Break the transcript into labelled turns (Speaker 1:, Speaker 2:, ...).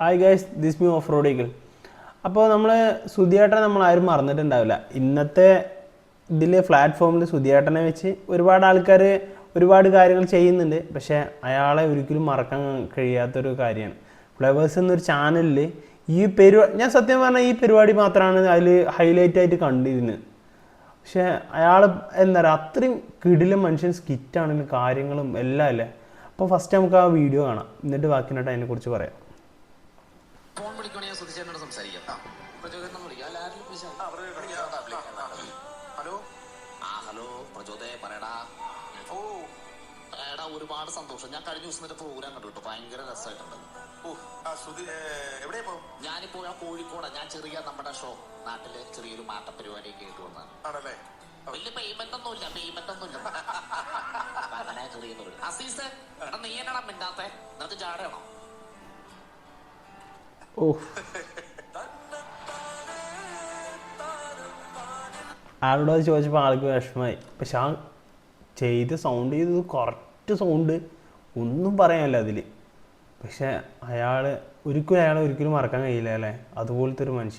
Speaker 1: Hi guys, this me of റോഡിക്കൽ. അപ്പോൾ നമ്മൾ സുധിയേട്ടനെ നമ്മളാരും മറന്നിട്ടുണ്ടാവില്ല. ഇന്നത്തെ ഇതിൽ പ്ലാറ്റ്ഫോമിൽ സുധിയേട്ടനെ വെച്ച് ഒരുപാട് ആൾക്കാർ ഒരുപാട് കാര്യങ്ങൾ ചെയ്യുന്നുണ്ട്. പക്ഷേ അയാളെ ഒരിക്കലും മറക്കാൻ കഴിയാത്തൊരു കാര്യമാണ് ഫ്ലവേഴ്സ് എന്നൊരു ചാനലിൽ ഞാൻ സത്യം പറഞ്ഞാൽ ഈ പരിപാടി മാത്രമാണ് അതിൽ ഹൈലൈറ്റ് ആയിട്ട് കണ്ടിരുന്നത്. പക്ഷേ അയാൾ എന്താ പറയുക, അത്രയും കിടിലം മനുഷ്യൻ, സ്കിറ്റാണെങ്കിലും കാര്യങ്ങളും എല്ലാം അല്ലേ. അപ്പോൾ ഫസ്റ്റ് നമുക്ക് ആ വീഡിയോ കാണാം, എന്നിട്ട് ബാക്കിനായിട്ട് അതിനെക്കുറിച്ച് പറയാം.
Speaker 2: ഫോൺ വിളിക്കണേ സുധിച്ചേട്ടനോട് സംസാരിക്കാം. ഹലോ. ഹലോ പ്രചോദയ, പറയടാ. എടാ, ഒരുപാട് സന്തോഷം. ഞാൻ കഴിഞ്ഞ ദിവസം പ്രോഗ്രാം കണ്ടു കേട്ടോ, ഭയങ്കര രസമായിട്ടുണ്ട്. ഞാനിപ്പോ കോഴിക്കോട്, ഞാൻ ചെറിയ നമ്മുടെ ഷോ നാട്ടില് ചെറിയൊരു മാട്ടപ്പരിപാടിയൊക്കെ ആയിട്ട് വന്നതാണ്. വലിയ പേയ്മെന്റ് ഒന്നുമില്ല. അങ്ങനെ ചെറിയൊരു അസീസ്, എടാ നീ എന്നാടാ മിണ്ടാത്തെ? നിനക്ക് ജാടയാണോ?
Speaker 1: ആളോട് അത് ചോദിച്ചപ്പോൾ ആൾക്ക് വിഷമമായി. പക്ഷെ ആ സൗണ്ട് ചെയ്തത് കറക്റ്റ് സൗണ്ട്, ഒന്നും പറയാനില്ല അതിൽ. പക്ഷെ അയാളെ ഒരിക്കലും മറക്കാൻ കഴിയില്ല അല്ലേ, അതുപോലത്തെ ഒരു മനുഷ്യൻ.